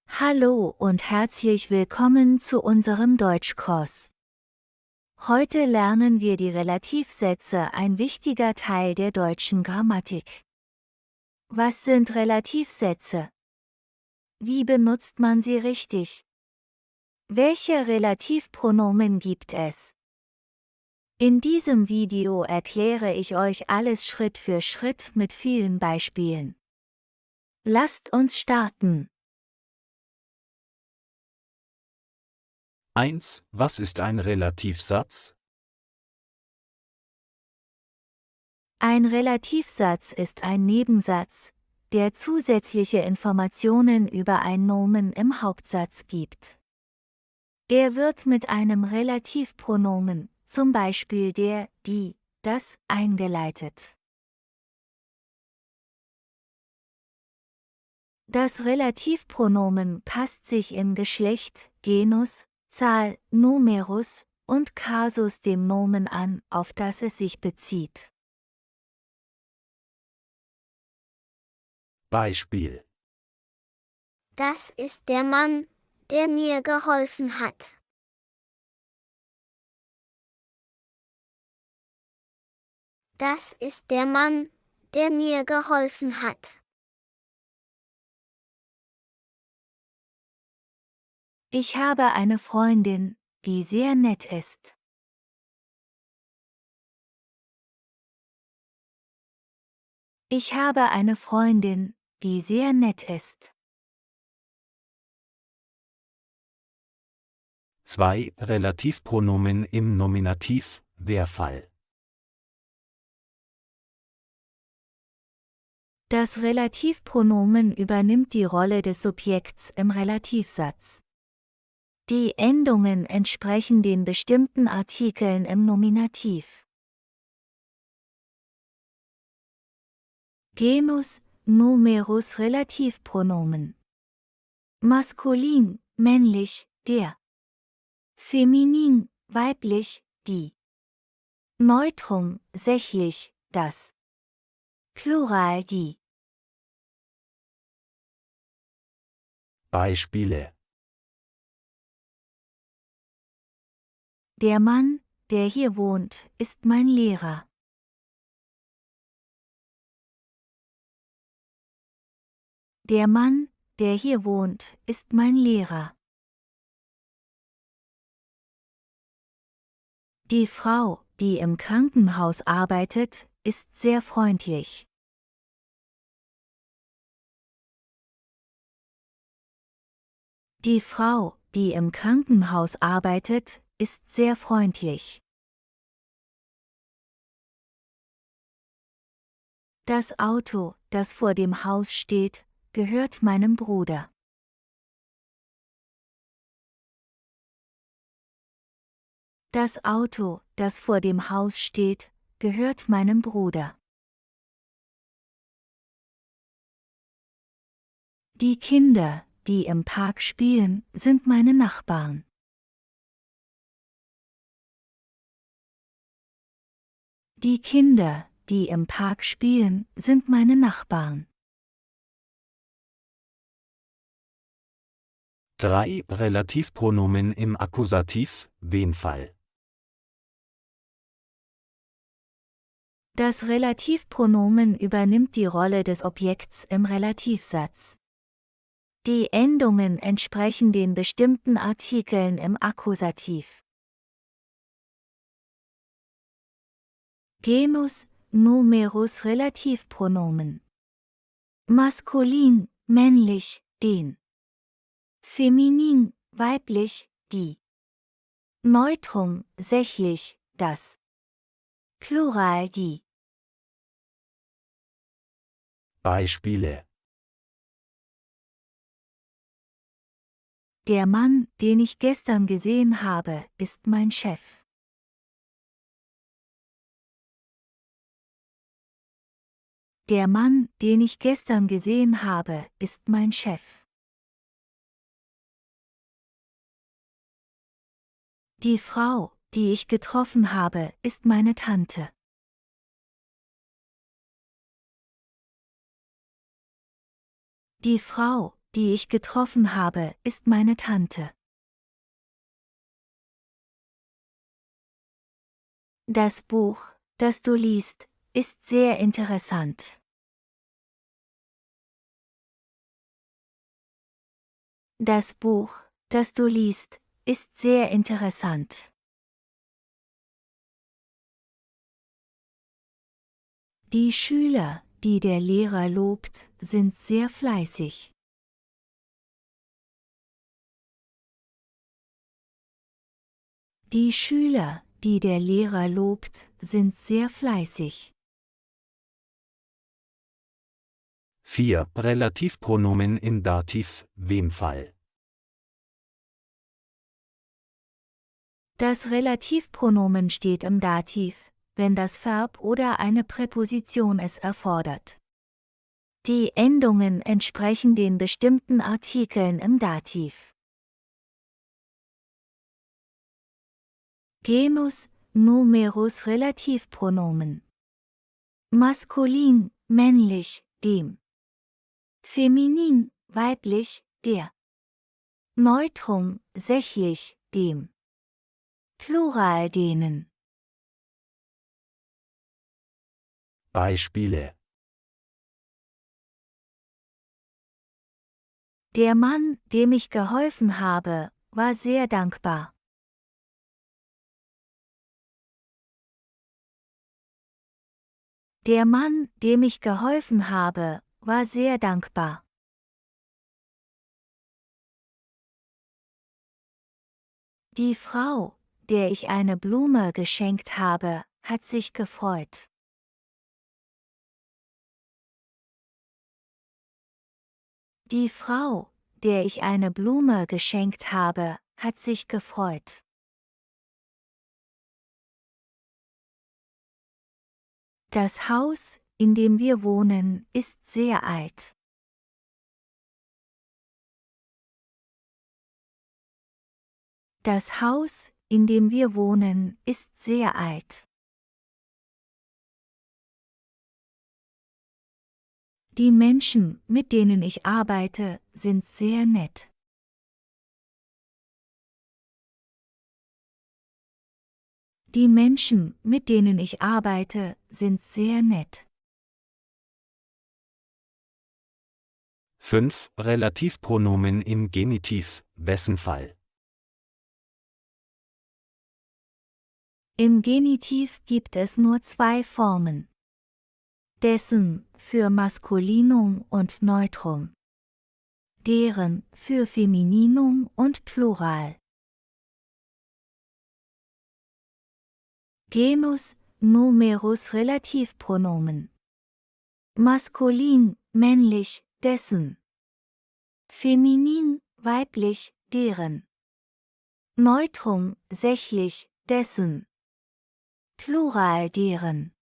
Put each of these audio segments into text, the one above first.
Hallo und herzlich willkommen zu unserem Deutschkurs. Heute lernen wir die Relativsätze, ein wichtiger Teil der deutschen Grammatik. Was sind Relativsätze? Wie benutzt man sie richtig? Welche Relativpronomen gibt es? In diesem Video erkläre ich euch alles Schritt für Schritt mit vielen Beispielen. Lasst uns starten. 1. Was ist ein Relativsatz? Ein Relativsatz ist ein Nebensatz, der zusätzliche Informationen über ein Nomen im Hauptsatz gibt. Er wird mit einem Relativpronomen, zum Beispiel der, die, das, eingeleitet. Das Relativpronomen passt sich in Geschlecht, Genus, Zahl, Numerus und Kasus dem Nomen an, auf das es sich bezieht. Beispiel. Das ist der Mann, der mir geholfen hat. Das ist der Mann, der mir geholfen hat. Ich habe eine Freundin, die sehr nett ist. Ich habe eine Freundin, die sehr nett ist. 2. Relativpronomen im Nominativ, Wer-Fall. Das Relativpronomen übernimmt die Rolle des Subjekts im Relativsatz. Die Endungen entsprechen den bestimmten Artikeln im Nominativ. Genus, Numerus Relativpronomen. Maskulin, männlich, der. Feminin, weiblich, die. Neutrum, sächlich, das. Plural, die. Beispiele. Der Mann, der hier wohnt, ist mein Lehrer. Der Mann, der hier wohnt, ist mein Lehrer. Die Frau, die im Krankenhaus arbeitet, ist sehr freundlich. Die Frau, die im Krankenhaus arbeitet, ist sehr freundlich. Das Auto, das vor dem Haus steht, gehört meinem Bruder. Das Auto, das vor dem Haus steht, gehört meinem Bruder. Die Kinder, die im Park spielen, sind meine Nachbarn. Die Kinder, die im Park spielen, sind meine Nachbarn. 3. Relativpronomen im Akkusativ, Wen-Fall. Das Relativpronomen übernimmt die Rolle des Objekts im Relativsatz. Die Endungen entsprechen den bestimmten Artikeln im Akkusativ. Genus, Numerus Relativpronomen. Maskulin, männlich, den. Feminin, weiblich, die. Neutrum, sächlich, das. Plural, die. Beispiele. Der Mann, den ich gestern gesehen habe, ist mein Chef. Der Mann, den ich gestern gesehen habe, ist mein Chef. Die Frau, die ich getroffen habe, ist meine Tante. Die Frau, die ich getroffen habe, ist meine Tante. Das Buch, das du liest, ist sehr interessant. Das Buch, das du liest, ist sehr interessant. Die Schüler, die der Lehrer lobt, sind sehr fleißig. Die Schüler, die der Lehrer lobt, sind sehr fleißig. 4. Relativpronomen im Dativ, Wem-Fall. Das Relativpronomen steht im Dativ, wenn das Verb oder eine Präposition es erfordert. Die Endungen entsprechen den bestimmten Artikeln im Dativ. Genus, Numerus Relativpronomen. Maskulin, männlich, dem. Feminin, weiblich, der. Neutrum, sächlich, dem. Plural, denen. Beispiele. Der Mann, dem ich geholfen habe, war sehr dankbar. Der Mann, dem ich geholfen habe, war sehr dankbar. Die Frau, der ich eine Blume geschenkt habe, hat sich gefreut. Die Frau, der ich eine Blume geschenkt habe, hat sich gefreut. Das Haus, in dem wir wohnen, ist sehr alt. Das Haus, in dem wir wohnen, ist sehr alt. Die Menschen, mit denen ich arbeite, sind sehr nett. Die Menschen, mit denen ich arbeite, sind sehr nett. 5. Relativpronomen im Genitiv, wessen Fall. Im Genitiv gibt es nur zwei Formen. Dessen für Maskulinum und Neutrum. Deren für Femininum und Plural. Genus, Numerus Relativpronomen. Maskulin, männlich, dessen. Feminin, weiblich, deren. Neutrum, sächlich, dessen. Plural, deren.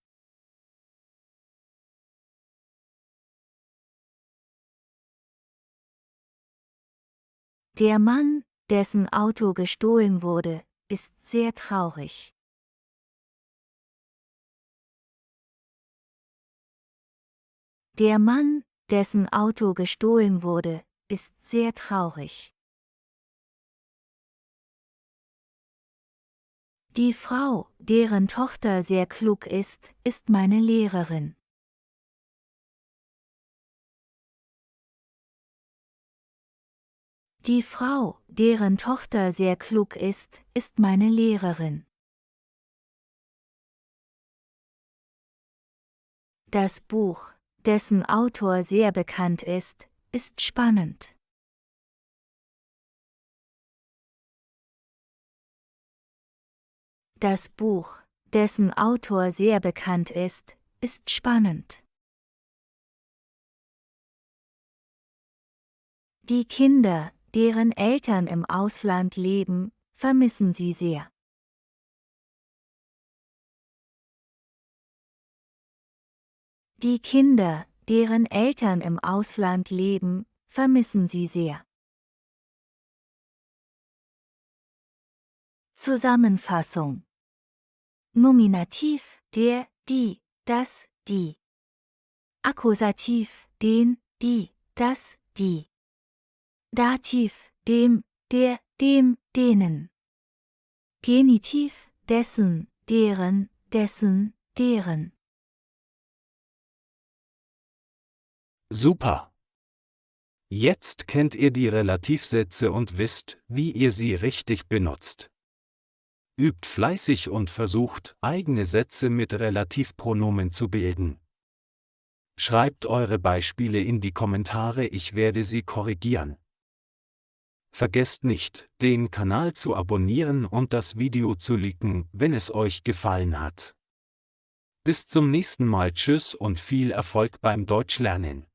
Der Mann, dessen Auto gestohlen wurde, ist sehr traurig. Der Mann, dessen Auto gestohlen wurde, ist sehr traurig. Die Frau, deren Tochter sehr klug ist meine Lehrerin. Die Frau, deren Tochter sehr klug ist meine Lehrerin. Das Buch, dessen Autor sehr bekannt ist spannend. Das Buch, dessen Autor sehr bekannt ist spannend. Die Kinder, deren Eltern im Ausland leben, vermissen sie sehr. Die Kinder, deren Eltern im Ausland leben, vermissen sie sehr. Zusammenfassung. Nominativ, der, die, das, die. Akkusativ, den, die, das, die. Dativ, dem, der, dem, denen. Genitiv, dessen, deren, dessen, deren. Super! Jetzt kennt ihr die Relativsätze und wisst, wie ihr sie richtig benutzt. Übt fleißig und versucht, eigene Sätze mit Relativpronomen zu bilden. Schreibt eure Beispiele in die Kommentare, ich werde sie korrigieren. Vergesst nicht, den Kanal zu abonnieren und das Video zu liken, wenn es euch gefallen hat. Bis zum nächsten Mal, tschüss und viel Erfolg beim Deutschlernen.